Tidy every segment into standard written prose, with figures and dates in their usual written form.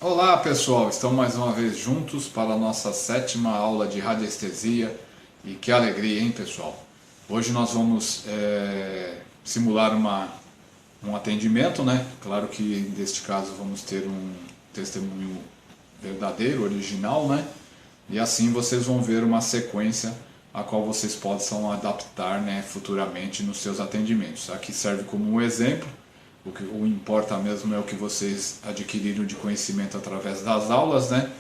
Olá pessoal, estamos mais uma vez juntos para a nossa 7ª aula de radiestesia e que alegria, hein pessoal? Hoje nós vamos simular um atendimento, né? Claro que neste caso vamos ter um testemunho verdadeiro, original, né? E assim vocês vão ver uma sequência a qual vocês possam adaptar, né, futuramente nos seus atendimentos. Aqui serve como um exemplo. O que importa mesmo é o que vocês adquiriram de conhecimento através das aulas, né?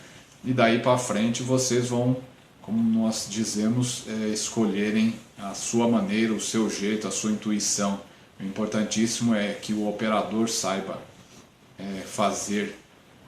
E daí para frente vocês vão, como nós dizemos, escolherem a sua maneira, o seu jeito, a sua intuição. O importantíssimo é que o operador saiba fazer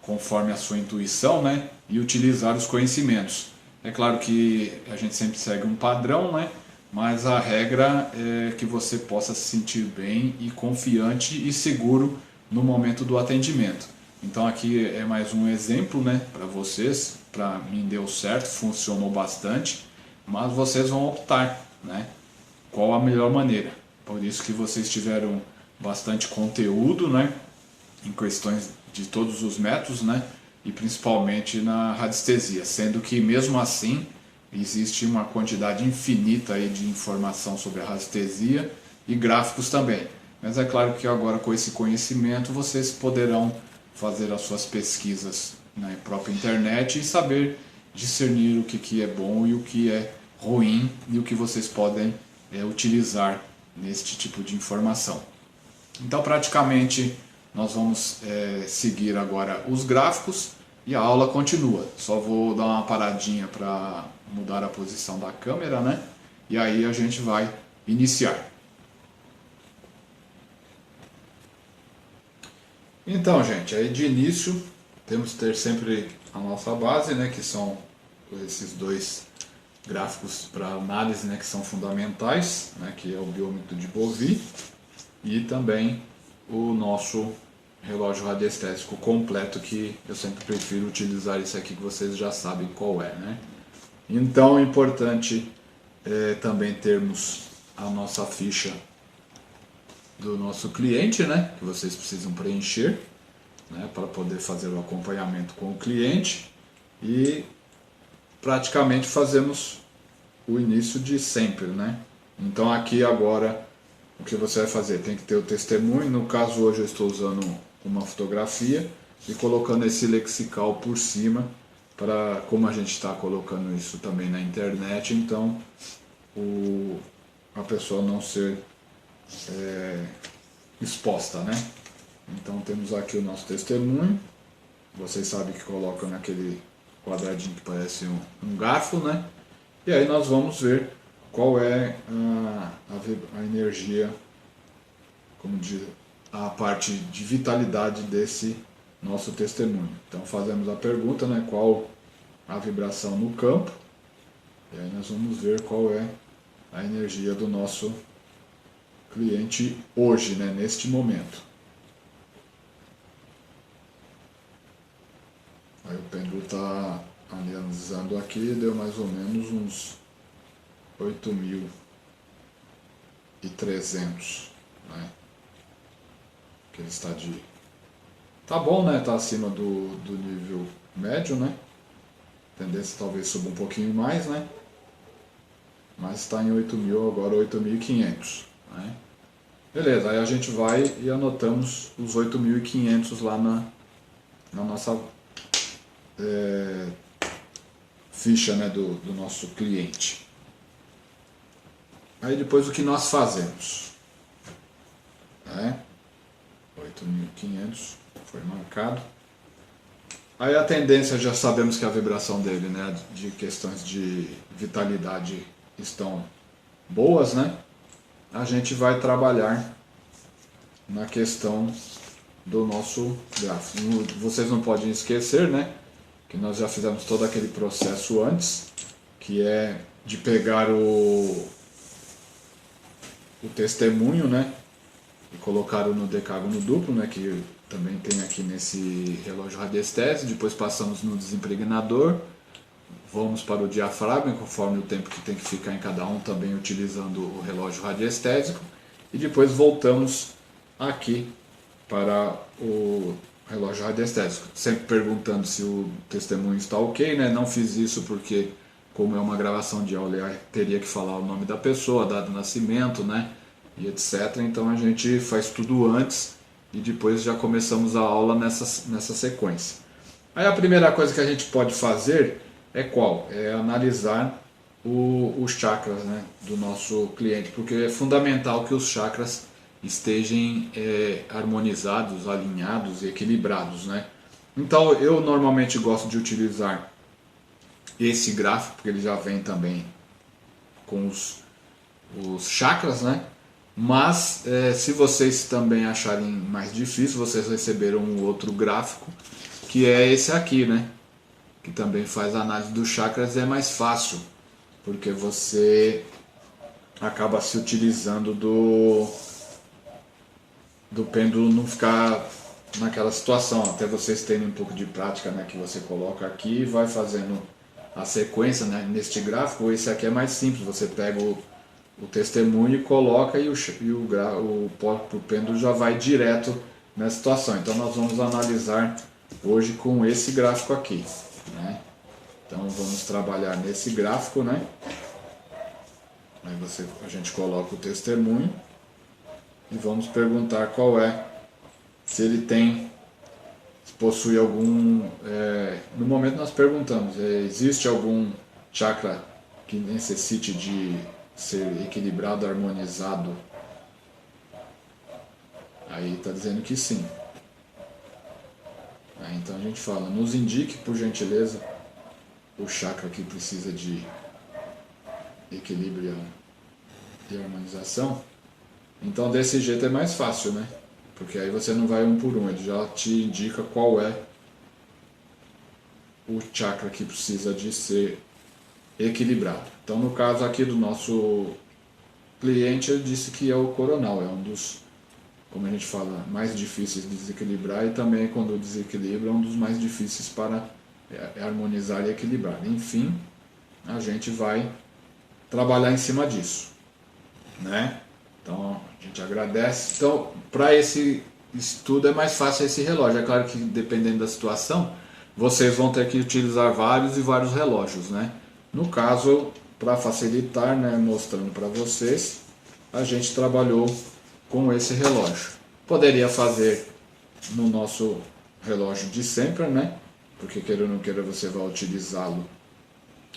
conforme a sua intuição, né? E utilizar os conhecimentos. É claro que a gente sempre segue um padrão, né? Mas a regra é que você possa se sentir bem e confiante e seguro no momento do atendimento. Então aqui é mais um exemplo, né, para vocês. Para mim deu certo, funcionou bastante, mas vocês vão optar, né, qual a melhor maneira. Por isso que vocês tiveram bastante conteúdo, né, em questões de todos os métodos, né, e principalmente na radiestesia, sendo que mesmo assim existe uma quantidade infinita aí de informação sobre a radiestesia e gráficos também. Mas é claro que agora com esse conhecimento vocês poderão fazer as suas pesquisas na própria internet e saber discernir o que é bom e o que é ruim e o que vocês podem utilizar neste tipo de informação. Então praticamente nós vamos seguir agora os gráficos e a aula continua. Só vou dar uma paradinha para mudar a posição da câmera, né? E aí a gente vai iniciar. Então, gente, aí de início temos que ter sempre a nossa base, né? Que são esses dois gráficos para análise, né? Que são fundamentais, né? Que é o biômetro de Bovie e também o nosso relógio radiestésico completo, que eu sempre prefiro utilizar esse aqui que vocês já sabem qual é, né? Então é importante também termos a nossa ficha do nosso cliente, né? Que vocês precisam preencher, né? Para poder fazer o acompanhamento com o cliente e praticamente fazemos o início de sempre, né? Então aqui agora o que você vai fazer? Tem que ter o testemunho. No caso hoje eu estou usando uma fotografia e colocando esse lexical por cima, para, como a gente está colocando isso também na internet, então a pessoa não ser exposta, né? Então temos aqui o nosso testemunho. Vocês sabem que colocam naquele quadradinho que parece um garfo, né? E aí nós vamos ver qual é a energia, como diz, a parte de vitalidade desse nosso testemunho. Então fazemos a pergunta, né, qual a vibração no campo, e aí nós vamos ver qual é a energia do nosso cliente hoje, né, neste momento. Aí o pêndulo está analisando aqui, deu mais ou menos uns 8.300, né? Que ele está de... Tá bom, né? Tá acima do nível médio, né? Tendência talvez suba um pouquinho mais, né? Mas está em 8.000 agora, 8.500, né? Beleza, aí a gente vai e anotamos os 8.500 lá na nossa ficha, né, do nosso cliente. Aí depois o que nós fazemos, né? 8.500 foi marcado. Aí a tendência, já sabemos que a vibração dele, né, de questões de vitalidade estão boas, né? A gente vai trabalhar na questão do nosso gráfico. Vocês não podem esquecer, né, que nós já fizemos todo aquele processo antes, que é de pegar o testemunho, né, e colocar no decágono duplo, né, que também tem aqui nesse relógio radiestésico. Depois passamos no desimpregnador, vamos para o diafragma, conforme o tempo que tem que ficar em cada um, também utilizando o relógio radiestésico, e depois voltamos aqui para o relógio radiestésico, sempre perguntando se o testemunho está ok, né? Não fiz isso porque, como é uma gravação de aula, eu teria que falar o nome da pessoa, a data de nascimento, né? E etc. Então a gente faz tudo antes e depois já começamos a aula nessa sequência. Aí a primeira coisa que a gente pode fazer é qual? É analisar os chakras, né, do nosso cliente, porque é fundamental que os chakras estejam harmonizados, alinhados e equilibrados, né? Então eu normalmente gosto de utilizar esse gráfico, porque ele já vem também com os chakras, né? Mas se vocês também acharem mais difícil, vocês receberam um outro gráfico, que é esse aqui, né? Que também faz a análise dos chakras, é mais fácil, porque você acaba se utilizando do pêndulo não ficar naquela situação, até vocês terem um pouco de prática, né, que você coloca aqui e vai fazendo a sequência, né, neste gráfico. Esse aqui é mais simples, você pega o testemunho e coloca e o pêndulo já vai direto nessa situação. Então nós vamos analisar hoje com esse gráfico aqui, né? Então vamos trabalhar nesse gráfico, né? Aí a gente coloca o testemunho e vamos perguntar qual é, se ele tem, se possui algum, no momento nós perguntamos, existe algum chakra que necessite de ser equilibrado, harmonizado? Aí está dizendo que sim. Aí, então a gente fala, nos indique por gentileza o chakra que precisa de equilíbrio e harmonização. Então desse jeito é mais fácil, né? Porque aí você não vai um por um, ele já te indica qual é o chakra que precisa de ser equilibrado. Então no caso aqui do nosso cliente, ele disse que é o coronal, é um dos, como a gente fala, mais difíceis de desequilibrar, e também quando desequilibra é um dos mais difíceis para harmonizar e equilibrar. Enfim, a gente vai trabalhar em cima disso, né? Então a gente agradece. Então, para esse estudo é mais fácil esse relógio. É claro que dependendo da situação, vocês vão ter que utilizar vários e vários relógios, né? No caso, para facilitar, né, mostrando para vocês, a gente trabalhou com esse relógio. Poderia fazer no nosso relógio de sempre, né? Porque queira ou não queira você vai utilizá-lo.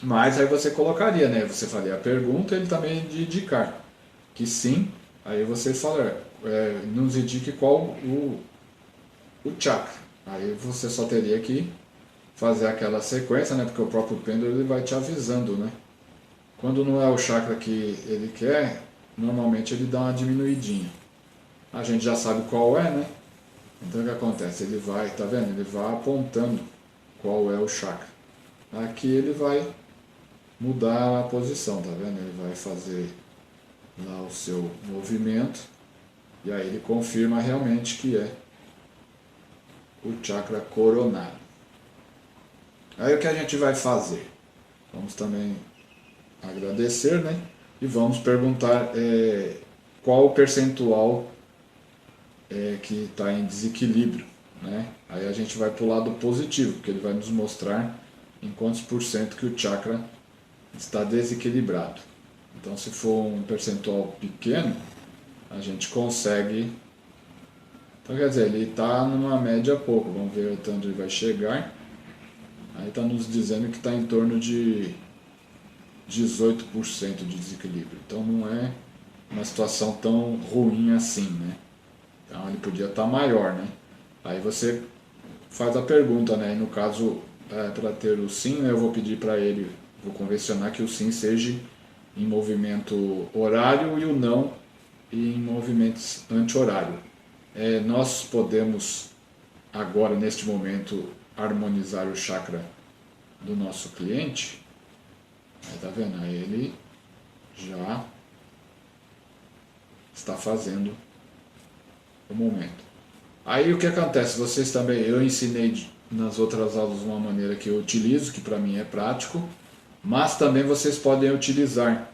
Mas aí você colocaria, né? Você faria a pergunta, ele também de indicar que sim. Aí você fala, nos indique qual o chakra. Aí você só teria que fazer aquela sequência, né? Porque o próprio pêndulo ele vai te avisando, né? Quando não é o chakra que ele quer, normalmente ele dá uma diminuidinha. A gente já sabe qual é, né? Então o que acontece? Ele vai, tá vendo? Ele vai apontando qual é o chakra. Aqui ele vai mudar a posição, tá vendo? Ele vai fazer lá o seu movimento e aí ele confirma realmente que é o chakra coronário. Aí o que a gente vai fazer? Vamos também agradecer, né? E vamos perguntar qual o percentual que está em desequilíbrio, né? Aí a gente vai para o lado positivo, porque ele vai nos mostrar em quantos por cento que o chakra está desequilibrado. Então, se for um percentual pequeno, a gente consegue. Então, quer dizer, ele está numa média pouco. Vamos ver até onde ele vai chegar. Aí está nos dizendo que está em torno de 18% de desequilíbrio. Então, não é uma situação tão ruim assim, né? Então, ele podia estar maior, né? Aí você faz a pergunta, né? E no caso, para ter o sim, né, eu vou pedir para ele, vou convencionar que o sim seja em movimento horário e o não em movimentos anti-horário. Nós podemos agora, neste momento, harmonizar o chakra do nosso cliente. Aí tá vendo? Aí ele já está fazendo o momento. Aí o que acontece? Vocês também, eu ensinei nas outras aulas uma maneira que eu utilizo, que para mim é prático, mas também vocês podem utilizar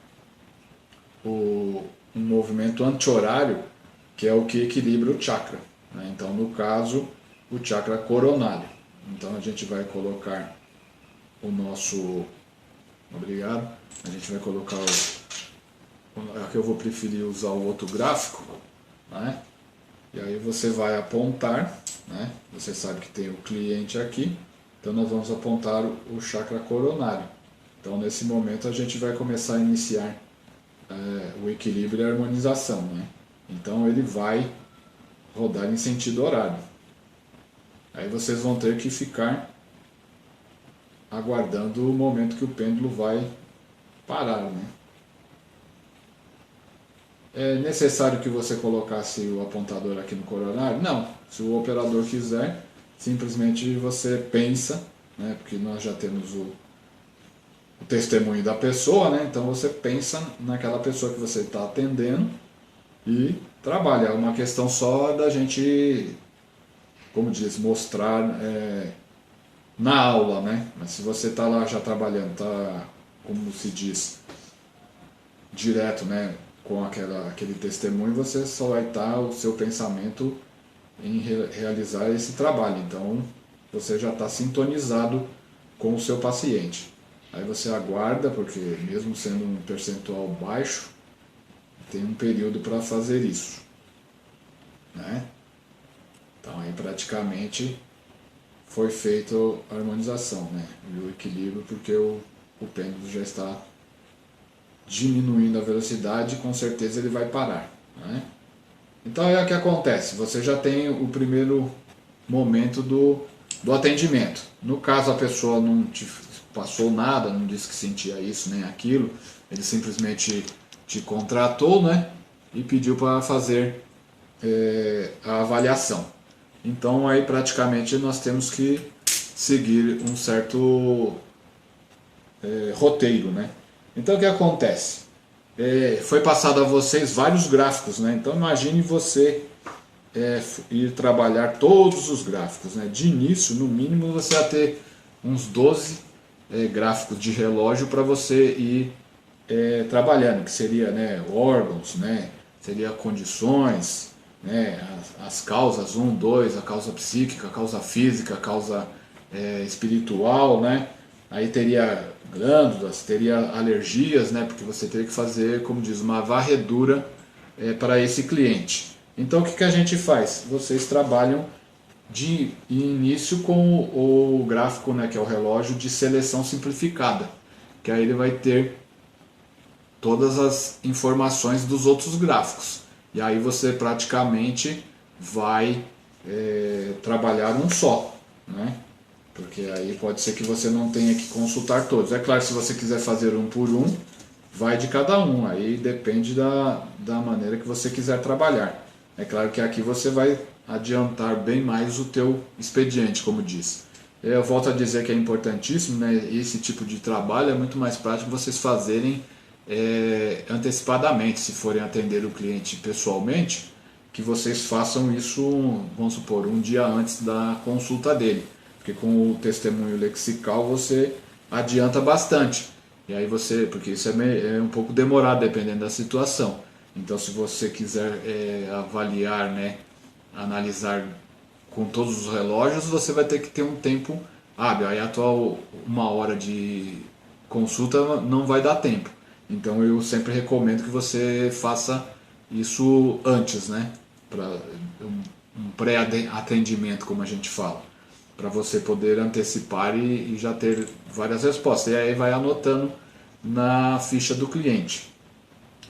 um movimento anti-horário, que é o que equilibra o chakra, né? Então, no caso, o chakra coronário. Então a gente vai colocar o nosso... Obrigado. A gente vai colocar aqui eu vou preferir usar o outro gráfico, né? E aí você vai apontar, né? Você sabe que tem o cliente aqui, então nós vamos apontar o chakra coronário. Então nesse momento a gente vai começar a iniciar o equilíbrio e a harmonização, né? Então ele vai rodar em sentido horário. Aí vocês vão ter que ficar aguardando o momento que o pêndulo vai parar, né? É necessário que você colocasse o apontador aqui no coronário? Não. Se o operador quiser, simplesmente você pensa, né? Porque nós já temos o testemunho da pessoa, né? Então você pensa naquela pessoa que você está atendendo e trabalha. É uma questão só da gente, como diz, mostrar na aula, né? Mas se você está lá já trabalhando, está, como se diz, direto, né? Com aquele testemunho, você só vai estar o seu pensamento em realizar esse trabalho. Então você já está sintonizado com o seu paciente. Aí você aguarda, porque mesmo sendo um percentual baixo, tem um período para fazer isso, né? Então aí praticamente foi feita a harmonização, né? E o equilíbrio, porque o pêndulo já está diminuindo a velocidade, com certeza ele vai parar, né? Então é o que acontece, você já tem o primeiro momento do atendimento. No caso a pessoa não te passou nada, não disse que sentia isso nem aquilo, ele simplesmente te contratou, né? E pediu para fazer a avaliação. Então aí praticamente nós temos que seguir um certo roteiro, né? Então o que acontece? Foi passado a vocês vários gráficos, né? Então imagine você ir trabalhar todos os gráficos, né? De início, no mínimo, você vai ter uns 12 gráficos de relógio para você ir trabalhando, que seria, né, órgãos, né? Seria condições, né? As causas 1, 2, a causa psíquica, a causa física, a causa espiritual, né? Aí teria glândulas, teria alergias, né? Porque você teria que fazer, como diz, uma varredura para esse cliente. Então o que a gente faz? Vocês trabalham de início com o gráfico, né, que é o relógio de seleção simplificada, que aí ele vai ter todas as informações dos outros gráficos. E aí você praticamente vai trabalhar um só, né? Porque aí pode ser que você não tenha que consultar todos. É claro, se você quiser fazer um por um, vai de cada um. Aí depende da maneira que você quiser trabalhar. É claro que aqui você vai adiantar bem mais o teu expediente, como diz. Eu volto a dizer que é importantíssimo, né? Esse tipo de trabalho é muito mais prático vocês fazerem antecipadamente, se forem atender o cliente pessoalmente, que vocês façam isso, vamos supor, um dia antes da consulta dele. Porque com o testemunho lexical você adianta bastante. E aí você, porque isso é um pouco demorado dependendo da situação. Então se você quiser avaliar, né, analisar com todos os relógios, você vai ter que ter um tempo hábil. Aí a tua 1 hora de consulta não vai dar tempo. Então eu sempre recomendo que você faça isso antes, né? Para um pré-atendimento, como a gente fala, para você poder antecipar e já ter várias respostas. E aí vai anotando na ficha do cliente.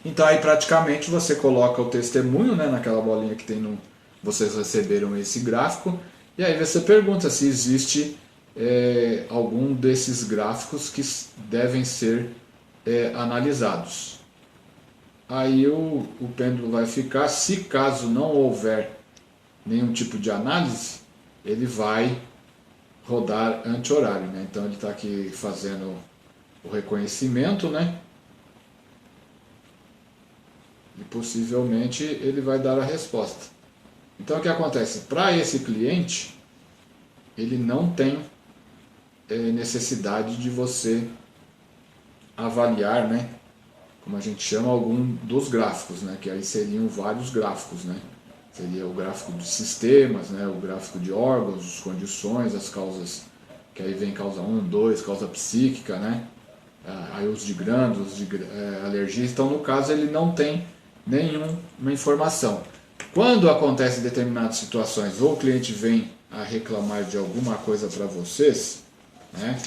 Então aí praticamente você coloca o testemunho, né, naquela bolinha que tem no... Vocês receberam esse gráfico. E aí você pergunta se existe algum desses gráficos que devem ser analisados. Aí o pêndulo vai ficar, se caso não houver nenhum tipo de análise, ele vai rodar anti-horário, né? Então ele está aqui fazendo o reconhecimento, né? E possivelmente ele vai dar a resposta. Então o que acontece? Para esse cliente, ele não tem necessidade de você avaliar, né? Como a gente chama, algum dos gráficos, né? Que aí seriam vários gráficos, né? seria o gráfico de sistemas, né? O gráfico de órgãos, as condições, as causas, que aí vem causa 1, 2, causa psíquica, né? Aí uso de glândulas, alergias. Então, no caso, ele não tem nenhuma informação. Quando acontece determinadas situações ou o cliente vem a reclamar de alguma coisa para vocês, né?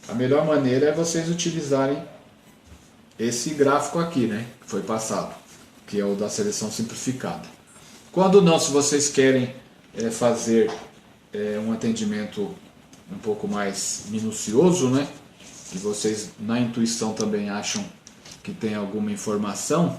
A melhor maneira é vocês utilizarem esse gráfico aqui, né? Que foi passado, que é o da seleção simplificada. Quando não, se vocês querem fazer um atendimento um pouco mais minucioso, né? E vocês na intuição também acham que tem alguma informação,